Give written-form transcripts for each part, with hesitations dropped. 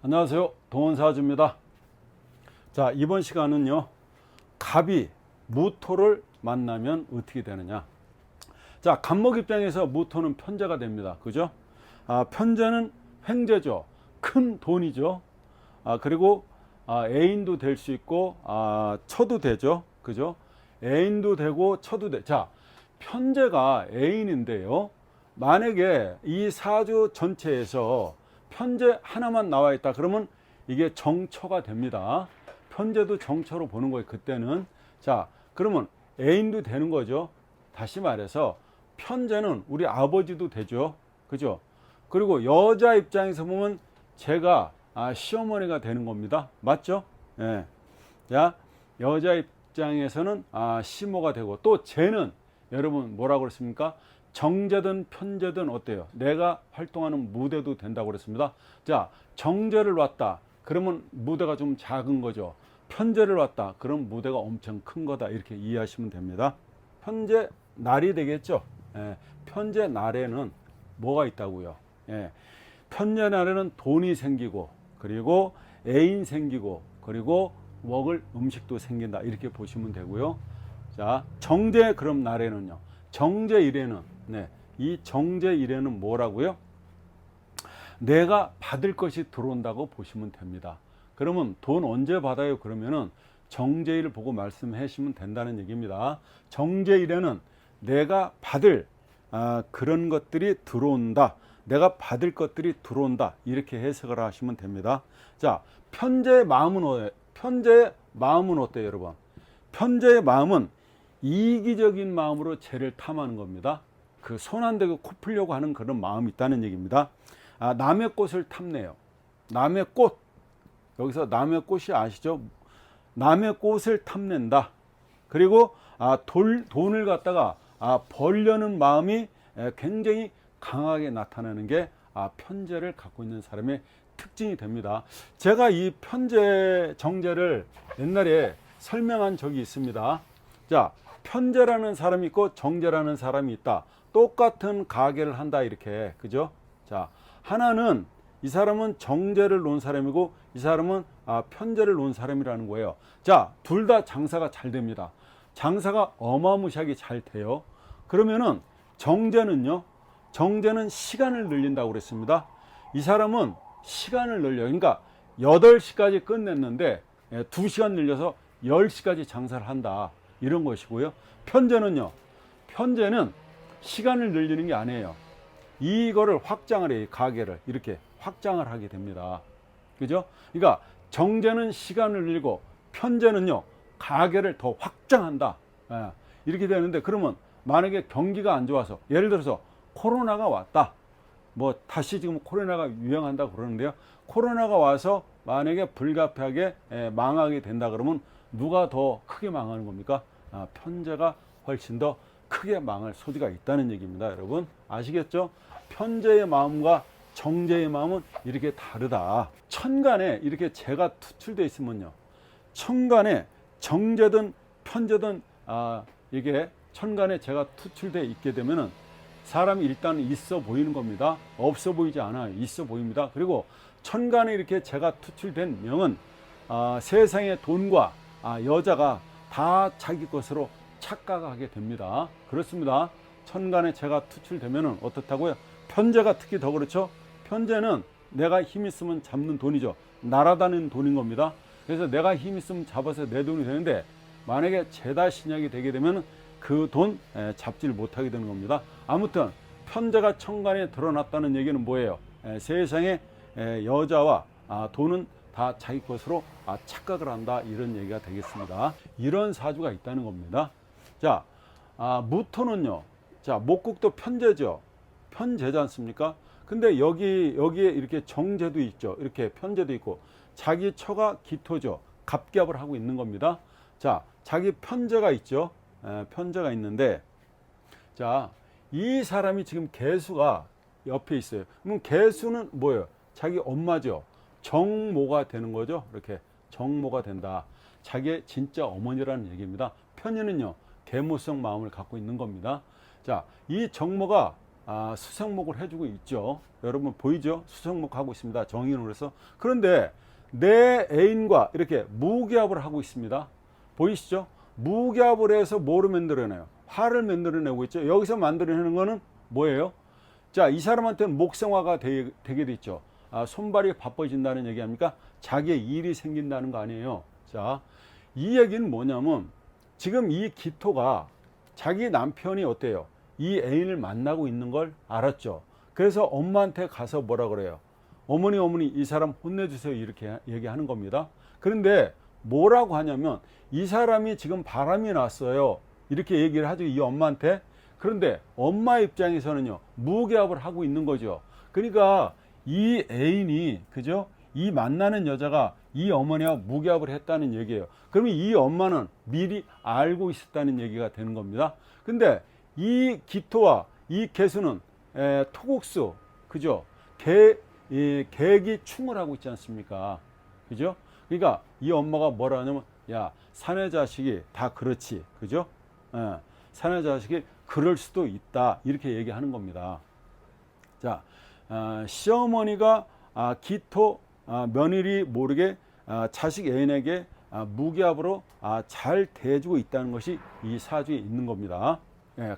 안녕하세요, 동원사주입니다. 자, 이번 시간은요, 갑이 무토를 만나면 어떻게 되느냐. 자, 갑목 입장에서 무토는 편재가 됩니다. 그죠? 편재는 횡재죠. 큰 돈이죠. 그리고 애인도 될 수 있고 처도 되죠. 그죠? 애인도 되고 처도 돼. 자, 편재가 애인인데요, 만약에 이 사주 전체에서 편재 하나만 나와 있다 그러면 이게 정처가 됩니다. 편재도 정처로 보는 거예요, 그때는. 자, 그러면 애인도 되는 거죠. 다시 말해서 편재는 우리 아버지도 되죠. 그죠? 그리고 여자 입장에서 보면 제가 시어머니가 되는 겁니다. 맞죠? 예. 자, 여자 입장에서는 시모가 되고, 또 쟤는 여러분 뭐라고 그랬습니까? 정제든 편제든 어때요? 내가 활동하는 무대도 된다고 그랬습니다. 자, 정제를 놨다 그러면 무대가 좀 작은 거죠. 편제를 놨다 그럼 무대가 엄청 큰 거다, 이렇게 이해하시면 됩니다. 편제 날이 되겠죠. 예, 편제 날에는 뭐가 있다고요? 예, 편제 날에는 돈이 생기고, 그리고 애인 생기고, 그리고 먹을 음식도 생긴다, 이렇게 보시면 되고요. 자, 정제 그럼 날에는요, 정제일에는, 이 정제일에는 뭐라고요? 내가 받을 것이 들어온다고 보시면 됩니다. 그러면 돈 언제 받아요? 그러면은 정제일을 보고 말씀하시면 된다는 얘기입니다. 정제일에는 내가 받을 그런 것들이 들어온다, 내가 받을 것들이 들어온다, 이렇게 해석을 하시면 됩니다. 자, 편재의 마음은 어때요, 여러분? 편재의 마음은 이기적인 마음으로 죄를 탐하는 겁니다. 그 손 안 대고 코 풀려고 하는 그런 마음이 있다는 얘기입니다. 남의 꽃을 탐내요. 남의 꽃, 여기서 남의 꽃이 아시죠? 남의 꽃을 탐낸다. 그리고 돈을 갖다가 벌려는 마음이 굉장히 강하게 나타나는 게 편재를 갖고 있는 사람의 특징이 됩니다. 제가 이 편재 정제를 옛날에 설명한 적이 있습니다. 자, 편재라는 사람이 있고 정제라는 사람이 있다. 똑같은 가계를 한다, 이렇게. 그죠? 자, 하나는 이 사람은 정제를 놓은 사람이고 이 사람은 편제를 놓은 사람이라는 거예요. 자, 둘 다 장사가 잘 됩니다. 장사가 어마무시하게 잘 돼요. 그러면은 정제는요, 정제는 시간을 늘린다고 그랬습니다. 이 사람은 시간을 늘려요. 그러니까 8시까지 끝냈는데 2시간 늘려서 10시까지 장사를 한다, 이런 것이고요. 편제는요, 편제는 시간을 늘리는 게 아니에요. 이거를 확장을 해요. 가게를 이렇게 확장을 하게 됩니다. 그죠? 그러니까 정제는 시간을 늘리고 편제는요, 가게를 더 확장한다. 이렇게 되는데, 그러면 만약에 경기가 안 좋아서, 예를 들어서 코로나가 왔다. 뭐 다시 지금 코로나가 유행한다 그러는데요, 코로나가 와서 만약에 불가피하게 망하게 된다 그러면 누가 더 크게 망하는 겁니까? 편제가 훨씬 더 크게 망할 소지가 있다는 얘기입니다. 여러분 아시겠죠? 편제의 마음과 정제의 마음은 이렇게 다르다. 천간에 이렇게 재가 투출되어 있으면요, 천간에 정제든 편제든 이게 천간에 재가 투출되어 있게 되면은 사람이 일단 있어 보이는 겁니다. 없어 보이지 않아요. 있어 보입니다. 그리고 천간에 이렇게 재가 투출된 명은 세상의 돈과 여자가 다 자기 것으로 착각하게 됩니다. 그렇습니다. 천간에 재가 투출되면 어떻다고요? 편재가 특히 더 그렇죠. 편재는 내가 힘 있으면 잡는 돈이죠. 날아다니는 돈인 겁니다. 그래서 내가 힘 있으면 잡아서 내 돈이 되는데, 만약에 재다 신약이 되게 되면 그 돈 잡지를 못하게 되는 겁니다. 아무튼 편재가 천간에 드러났다는 얘기는 뭐예요? 세상에 여자와 돈은 다 자기 것으로 착각을 한다, 이런 얘기가 되겠습니다. 이런 사주가 있다는 겁니다. 자, 무토는요, 자, 목국도 편재죠. 편재지 않습니까? 근데 여기에 이렇게 정제도 있죠. 이렇게 편제도 있고, 자기 처가 기토죠. 갑갑을 하고 있는 겁니다. 자, 자기 편제가 있죠. 편제가 있는데, 자, 이 사람이 지금 개수가 옆에 있어요. 그럼 개수는 뭐예요? 자기 엄마죠. 정모가 되는 거죠. 이렇게 정모가 된다. 자기의 진짜 어머니라는 얘기입니다. 편인은요, 계모성 마음을 갖고 있는 겁니다. 자, 이 정모가 수성목을 해주고 있죠. 여러분 보이죠? 수성목 하고 있습니다. 정인으로 해서. 그런데 내 애인과 이렇게 무기합을 하고 있습니다. 보이시죠? 무기합을 해서 뭐를 만들어내요? 화를 만들어내고 있죠. 여기서 만들어내는 거는 뭐예요? 자, 이 사람한테는 목생화가 되게 돼 있죠. 손발이 바빠진다는 얘기 아닙니까? 자기의 일이 생긴다는 거 아니에요. 자, 이 얘기는 뭐냐면 지금 이 기토가 자기 남편이 어때요? 이 애인을 만나고 있는 걸 알았죠. 그래서 엄마한테 가서 뭐라 그래요? 어머니 이 사람 혼내주세요 이렇게 얘기하는 겁니다. 그런데 뭐라고 하냐면 이 사람이 지금 바람이 났어요 이렇게 얘기를 하죠, 이 엄마한테. 그런데 엄마 입장에서는요 무기합을 하고 있는 거죠. 그러니까 이 애인이, 그죠, 이 만나는 여자가 이 어머니와 무기합을 했다는 얘기예요. 그러면 이 엄마는 미리 알고 있었다는 얘기가 되는 겁니다. 근데 이 기토와 이 개수는 토국수, 그죠, 계획이 충을 하고 있지 않습니까? 그죠? 그러니까 이 엄마가 뭐라 하냐면, 야, 사내 자식이 다 그렇지, 그죠? 사내 자식이 그럴 수도 있다 이렇게 얘기하는 겁니다. 자, 시어머니가 기토 며느리 모르게 자식 애인에게 무기합으로 잘 대해주고 있다는 것이 이 사주에 있는 겁니다.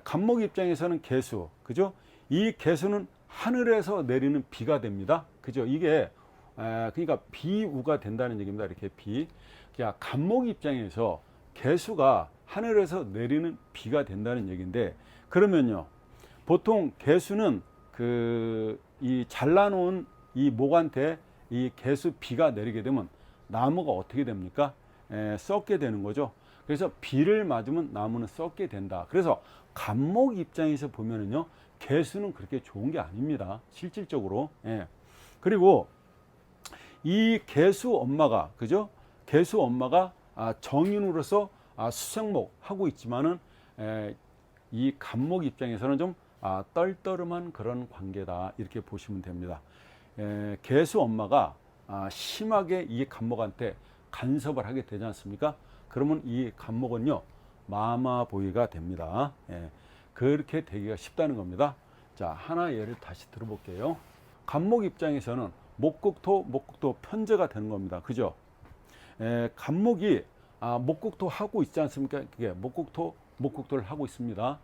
간목 입장에서는 개수, 그죠? 이 개수는 하늘에서 내리는 비가 됩니다. 그죠? 이게 그러니까 비우가 된다는 얘기입니다. 이렇게 비. 그러니까 간목 입장에서 개수가 하늘에서 내리는 비가 된다는 얘기인데, 그러면요 보통 개수는 이 잘라놓은 이 목한테 이 개수 비가 내리게 되면 나무가 어떻게 됩니까? 썩게 되는 거죠. 그래서 비를 맞으면 나무는 썩게 된다. 그래서 간목 입장에서 보면은요 개수는 그렇게 좋은 게 아닙니다, 실질적으로. 그리고 이 개수 엄마가, 그죠, 개수 엄마가 정인으로서 수생목 하고 있지만은 이 간목 입장에서는 좀 떨떠름한 그런 관계다 이렇게 보시면 됩니다. 개수 엄마가 심하게 이 간목한테 간섭을 하게 되지 않습니까? 그러면 이 간목은요 마마보이가 됩니다. 그렇게 되기가 쉽다는 겁니다. 자, 하나 예를 다시 들어볼게요. 간목 입장에서는 목국토 편제가 되는 겁니다. 그죠? 간목이 목국토 하고 있지 않습니까? 그게 목국토를 하고 있습니다.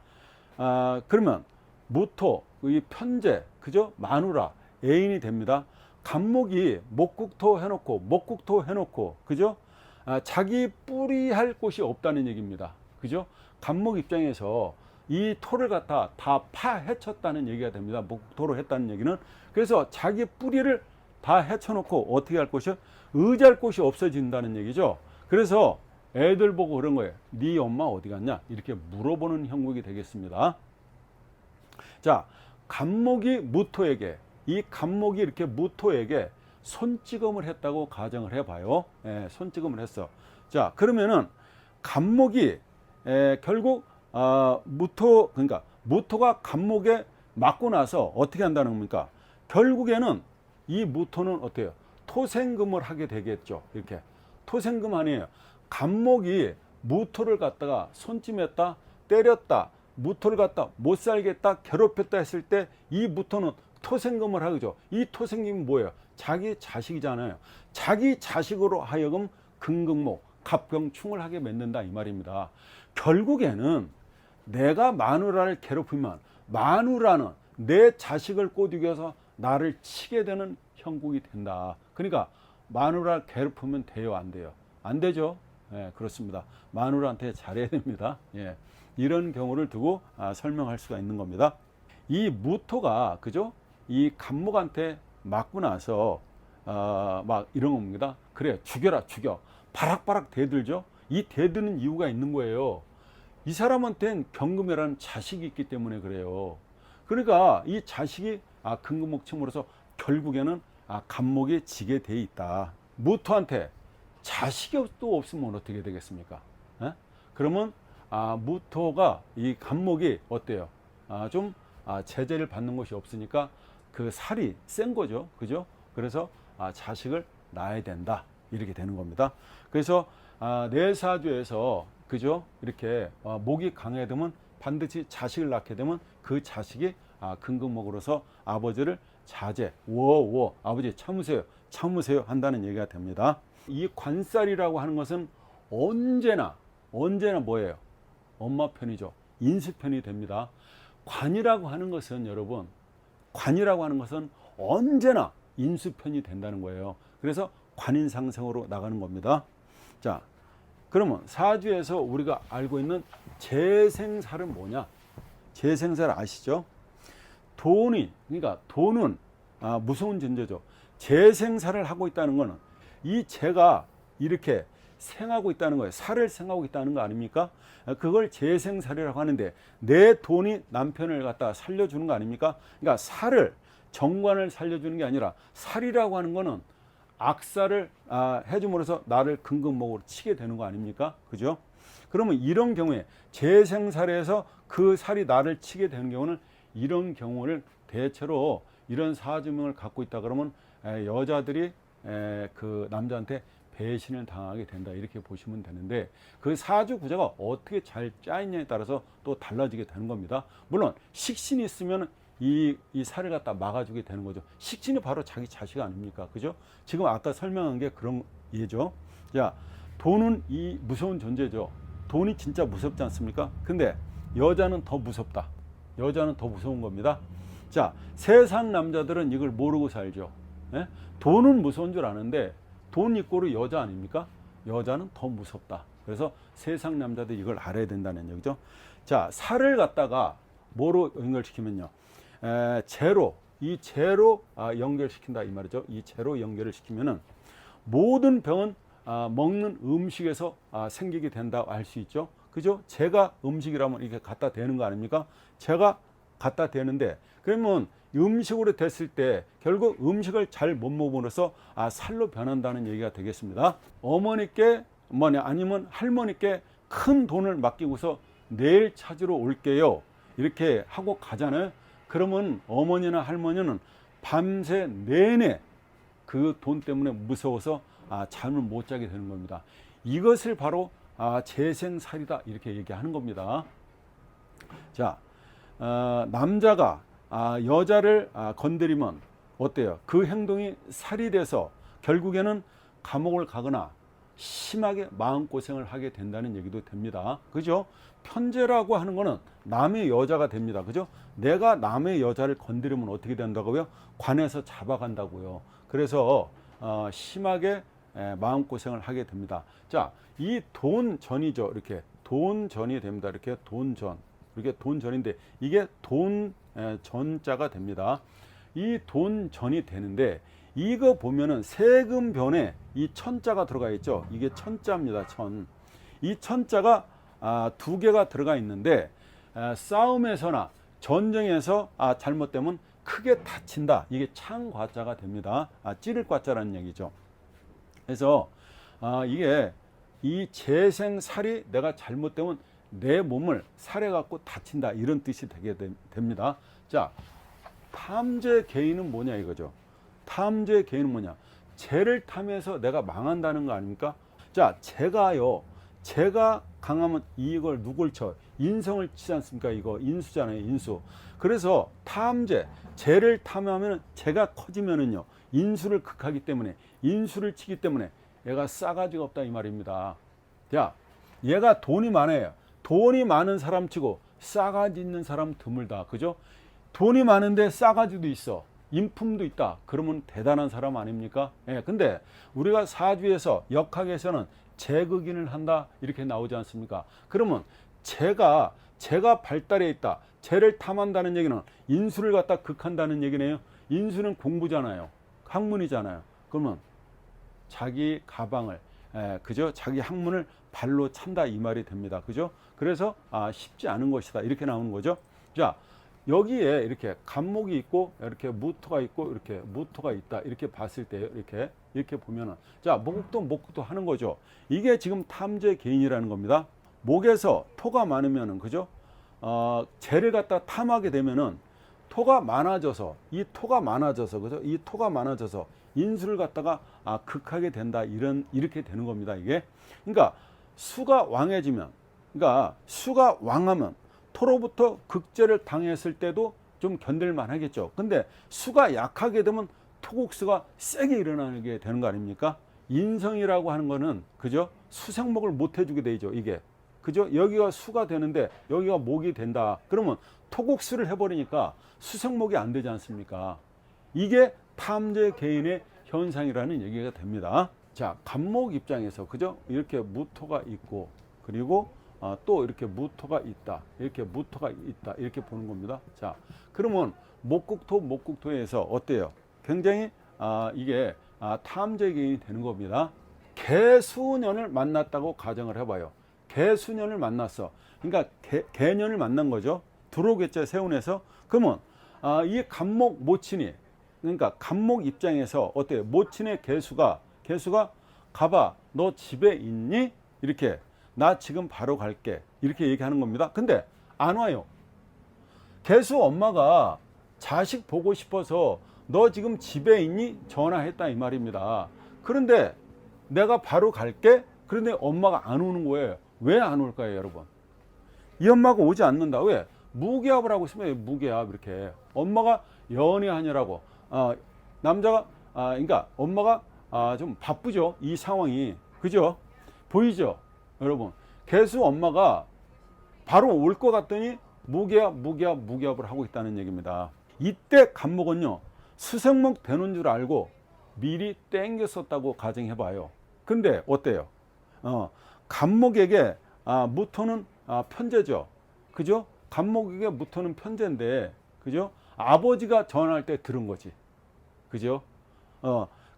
그러면 무토, 이 편제, 그죠? 마누라, 애인이 됩니다. 간목이 목국토 해놓고, 그죠? 자기 뿌리할 곳이 없다는 얘기입니다. 그죠? 간목 입장에서 이 토를 갖다 다 파헤쳤다는 얘기가 됩니다. 목토로 했다는 얘기는. 그래서 자기 뿌리를 다 헤쳐놓고 어떻게 할 곳이, 의지할 곳이 없어진다는 얘기죠. 그래서 애들 보고 그런 거예요. 네 엄마 어디 갔냐? 이렇게 물어보는 형국이 되겠습니다. 자, 간목이 무토에게, 이 간목이 이렇게 무토에게 손찌검을 했다고 가정을 해봐요. 손찌검을 했어. 자, 그러면은 간목이 결국 그러니까 무토가 간목에 맞고 나서 어떻게 한다는 겁니까? 결국에는 이 무토는 어때요? 토생금을 하게 되겠죠. 이렇게 토생금 아니에요. 간목이 무토를 갖다가 손찜했다, 때렸다, 무토를 갖다 못 살겠다, 괴롭혔다 했을 때 이 무토는 토생금을 하죠. 이 토생금이 뭐예요? 자기 자식이잖아요. 자기 자식으로 하여금 금극목, 갑경충을 하게 만든다 이 말입니다. 결국에는 내가 마누라를 괴롭히면 마누라는 내 자식을 꼬드겨서 나를 치게 되는 형국이 된다. 그러니까 마누라를 괴롭히면 돼요, 안 돼요? 안 되죠. 그렇습니다. 마누라한테 잘해야 됩니다. 이런 경우를 두고 설명할 수가 있는 겁니다. 이 무토가, 그죠, 이 간목한테 맞고 나서 막 이런 겁니다. 그래, 죽여라, 죽여. 바락바락 대들죠. 이 대드는 이유가 있는 거예요. 이 사람한테는 경금이라는 자식이 있기 때문에 그래요. 그러니까 이 자식이 금금목침으로서 결국에는 간목에 지게 돼 있다. 무토한테 자식이 또 없으면 어떻게 되겠습니까? 그러면 무토가, 이 간목이 어때요? 좀 제재를 받는 것이 없으니까 그 살이 센 거죠. 그죠? 그래서 자식을 낳아야 된다. 이렇게 되는 겁니다. 그래서 내 사주에서, 그죠, 이렇게 목이 강해되면 반드시 자식을 낳게 되면 그 자식이 근근목으로서 아버지를 자제, 워 아버지 참으세요 한다는 얘기가 됩니다. 이 관살이라고 하는 것은 언제나 뭐예요? 엄마 편이죠. 인수 편이 됩니다. 관이라고 하는 것은 여러분, 관이라고 하는 것은 언제나 인수 편이 된다는 거예요. 그래서 관인상생으로 나가는 겁니다. 자, 그러면 사주에서 우리가 알고 있는 재생살은 뭐냐? 재생살 아시죠? 그러니까 돈은 무서운 존재죠. 재생살을 하고 있다는 것은 이 재가 이렇게 생하고 있다는 거예요. 살을 생하고 있다는 거 아닙니까? 그걸 재생살이라고 하는데 내 돈이 남편을 갖다 살려주는 거 아닙니까? 그러니까 정관을 살려주는 게 아니라 살이라고 하는 거는 악살을 해줌으로써 나를 근근목으로 치게 되는 거 아닙니까? 그죠? 그러면 이런 경우에 재생살에서 그 살이 나를 치게 되는 경우는 이런 경우를 대체로 이런 사주명을 갖고 있다 그러면 여자들이 그 남자한테 배신을 당하게 된다 이렇게 보시면 되는데 그 사주 구조가 어떻게 잘 짜있냐에 따라서 또 달라지게 되는 겁니다. 물론 식신이 있으면 이 살을 갖다 막아주게 되는 거죠. 식신이 바로 자기 자식 아닙니까? 그죠? 지금 아까 설명한 게 그런 예죠. 자, 돈은 이 무서운 존재죠. 돈이 진짜 무섭지 않습니까? 근데 여자는 더 무섭다. 여자는 더 무서운 겁니다. 자, 세상 남자들은 이걸 모르고 살죠. 예? 돈은 무서운 줄 아는데 돈 이꼬르 여자 아닙니까? 여자는 더 무섭다. 그래서 세상 남자들 이걸 알아야 된다는 얘기죠. 자, 살을 갖다가 뭐로 연결시키면요. 재로 연결시킨다 이 말이죠. 이 재로 연결을 시키면은 모든 병은 먹는 음식에서 생기게 된다고 알 수 있죠. 그죠? 재가 음식이라면 이렇게 갖다 대는 거 아닙니까? 재가 갖다 대는데 그러면 음식으로 됐을 때 결국 음식을 잘 못 먹음으로써 살로 변한다는 얘기가 되겠습니다. 어머니께 아니면 할머니께 큰 돈을 맡기고서 내일 찾으러 올게요 이렇게 하고 가잖아요. 그러면 어머니나 할머니는 밤새 내내 그 돈 때문에 무서워서 잠을 못 자게 되는 겁니다. 이것을 바로 재생살이다 이렇게 얘기하는 겁니다. 자, 남자가 여자를 건드리면 어때요? 그 행동이 살이 돼서 결국에는 감옥을 가거나 심하게 마음고생을 하게 된다는 얘기도 됩니다. 그죠? 편재라고 하는 거는 남의 여자가 됩니다. 그죠? 내가 남의 여자를 건드리면 어떻게 된다고요? 관에서 잡아간다고요. 그래서 심하게 마음고생을 하게 됩니다. 자, 이 돈전이죠. 이렇게 돈전이 됩니다. 이렇게 돈전. 이게 돈전인데 이게 돈전자가 됩니다. 이 돈전이 되는데 이거 보면은 세금변에 이 천자가 들어가 있죠. 이게 천자입니다. 천. 이 천자가 두 개가 들어가 있는데 싸움에서나 전쟁에서 잘못되면 크게 다친다. 이게 창과자가 됩니다. 찌를 과자라는 얘기죠. 그래서 이게 이 재생살이 내가 잘못되면 내 몸을 살해 갖고 다친다 이런 뜻이 되게 됩니다. 자, 탐재 개인은 뭐냐 이거죠. 탐재 개인은 뭐냐? 재를 탐해서 내가 망한다는 거 아닙니까? 자, 재가 강하면 이걸 누굴 쳐? 인성을 치지 않습니까? 이거 인수잖아요, 인수. 그래서 재를 탐하면 재가 커지면은요, 인수를 극하기 때문에, 인수를 치기 때문에 얘가 싸가지가 없다 이 말입니다. 자, 얘가 돈이 많아요. 돈이 많은 사람 치고 싸가지 있는 사람 드물다. 그죠? 돈이 많은데 싸가지도 있어. 인품도 있다. 그러면 대단한 사람 아닙니까? 예, 근데 우리가 사주에서 역학에서는 재극인을 한다 이렇게 나오지 않습니까? 그러면 재가 발달해 있다. 재를 탐한다는 얘기는 인수를 갖다 극한다는 얘기네요. 인수는 공부잖아요. 학문이잖아요. 그러면 자기 가방을 그죠? 자기 학문을 발로 찬다 이 말이 됩니다. 그죠? 그래서 쉽지 않은 것이다 이렇게 나오는 거죠. 자, 여기에 이렇게 간목이 있고 이렇게 무토가 있고 이렇게 무토가 있다 이렇게 봤을 때 이렇게 보면은 자, 목국도 하는 거죠. 이게 지금 탐재 개인이라는 겁니다. 목에서 토가 많으면은 그죠? 재를 갖다 탐하게 되면은 토가 많아져서 그죠? 이 토가 많아져서 인수를 갖다가 극하게 된다 이렇게 되는 겁니다. 이게 그러니까 수가 왕해지면, 그러니까 수가 왕하면 토로부터 극재를 당했을 때도 좀 견딜만 하겠죠. 근데 수가 약하게 되면 토국수가 세게 일어나게 되는 거 아닙니까? 인성이라고 하는 거는 그죠? 수생목을 못 해주게 되죠. 이게 그죠? 여기가 수가 되는데 여기가 목이 된다. 그러면 토국수를 해버리니까 수생목이 안 되지 않습니까? 이게 탐제 개인의 현상이라는 얘기가 됩니다. 자, 간목 입장에서 그죠? 이렇게 무토가 있고 그리고 또 이렇게 무토가 있다. 이렇게 무토가 있다. 이렇게 보는 겁니다. 자, 그러면 목국토에서 어때요? 굉장히 이게 탐제 개인이 되는 겁니다. 개수년을 만났다고 가정을 해봐요. 개수년을 만났어. 그러니까 개년을 만난 거죠. 들어오겠죠, 세운에서. 그러면 이 간목 모친이, 그러니까 간목 입장에서 어때요? 모친의 개수가 가봐, 너 집에 있니? 이렇게, 나 지금 바로 갈게. 이렇게 얘기하는 겁니다. 근데 안 와요. 개수 엄마가 자식 보고 싶어서 너 지금 집에 있니? 전화했다 이 말입니다. 그런데 내가 바로 갈게. 그런데 엄마가 안 오는 거예요. 왜 안 올까요, 여러분? 이 엄마가 오지 않는다. 왜? 무기압을 하고 있으면 무기압 이렇게. 엄마가 연애하느라고. 남자가 그러니까 엄마가 좀 바쁘죠. 이 상황이. 그죠? 보이죠? 여러분. 개수 엄마가 바로 올 것 같더니 무기압을 하고 있다는 얘기입니다. 이때 간목은요. 수생목 되는 줄 알고 미리 땡겼었다고 가정해 봐요. 근데 어때요? 간목에게 무토는 편제죠. 그죠? 간목에게 무토는 편제인데, 그죠? 아버지가 전화할 때 들은 거지. 그죠?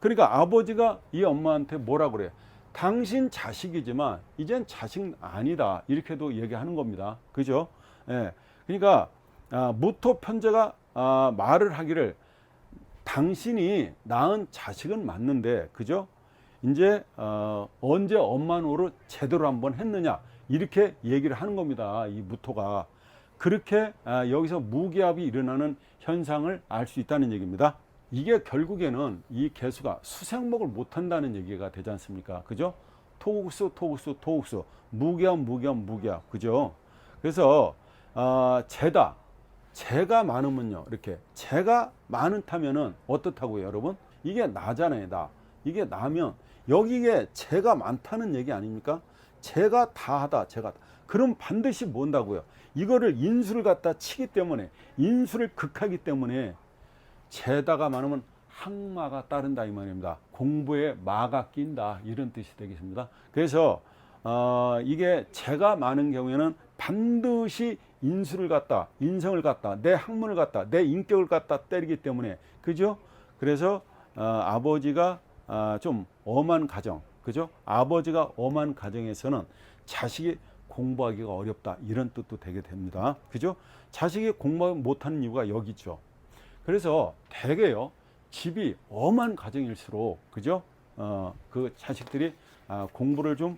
그러니까 아버지가 이 엄마한테 뭐라 그래요? 당신 자식이지만 이젠 자식 아니다. 이렇게도 얘기하는 겁니다. 그죠? 예. 그러니까 무토 편제가 말을 하기를 당신이 낳은 자식은 맞는데, 그죠? 이제 언제 엄마 노릇 제대로 한번 했느냐 이렇게 얘기를 하는 겁니다. 이 무토가. 그렇게 여기서 무기압이 일어나는 현상을 알 수 있다는 얘기입니다. 이게 결국에는 이 개수가 수생목을 못한다는 얘기가 되지 않습니까? 그죠? 토국수 무기압 그죠? 그래서 재가 많으면요, 이렇게 재가 많다면은 어떻다고요, 여러분? 이게 나잖아요, 나. 이게 나면 여기에 재가 많다는 얘기 아닙니까? 재가 다하다, 재가. 그럼 반드시 뭔다고요? 이거를 인수를 갖다 치기 때문에, 인수를 극하기 때문에 재다가 많으면 항마가 따른다 이 말입니다. 공부에 마가 낀다 이런 뜻이 되겠습니다. 그래서 이게 재가 많은 경우에는 반드시 인수를 갖다, 인성을 갖다, 내 학문을 갖다, 내 인격을 갖다 때리기 때문에, 그죠? 그래서 아버지가 좀 엄한 가정, 그죠? 아버지가 엄한 가정에서는 자식이 공부하기가 어렵다 이런 뜻도 되게 됩니다. 그죠? 자식이 공부 못하는 이유가 여기 있죠. 그래서 대개요, 집이 엄한 가정일수록, 그죠? 그 자식들이 공부를 좀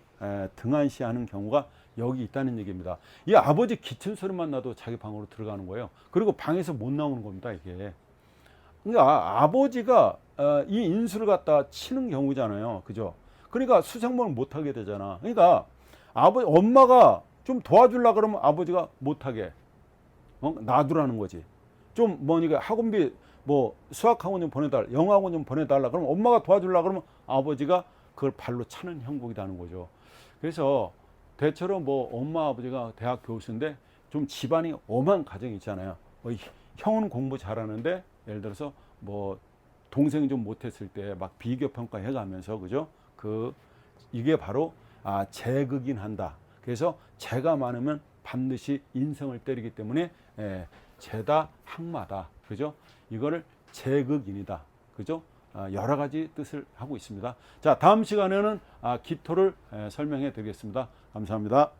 등한시하는 경우가 여기 있다는 얘기입니다. 이 아버지 기침 소리만 나도 자기 방으로 들어가는 거예요. 그리고 방에서 못 나오는 겁니다, 이게. 그러니까 아버지가 이 인수를 갖다 치는 경우잖아요. 그죠? 그러니까 수생목을 못 하게 되잖아. 그러니까 엄마가 좀 도와주려고 그러면 아버지가 못 하게 놔두라는 거지. 좀 뭐니까 학원비 뭐 수학학원 좀 보내달라, 영어학원 좀 보내달라 그러면 엄마가 도와주려고 그러면 아버지가 그걸 발로 차는 형국이 되는 거죠. 그래서 대체로 뭐 엄마 아버지가 대학 교수인데 좀 집안이 엄한 가정이 있잖아요. 형은 공부 잘하는데 예를 들어서 뭐 동생이 좀 못했을 때 막 비교 평가해 가면서, 그죠? 이게 바로 재극인 한다. 그래서 재가 많으면 반드시 인성을 때리기 때문에 재다 항마다, 그죠? 이거를 재극인이다, 그죠? 여러 가지 뜻을 하고 있습니다. 자, 다음 시간에는 기토를 설명해 드리겠습니다. 감사합니다.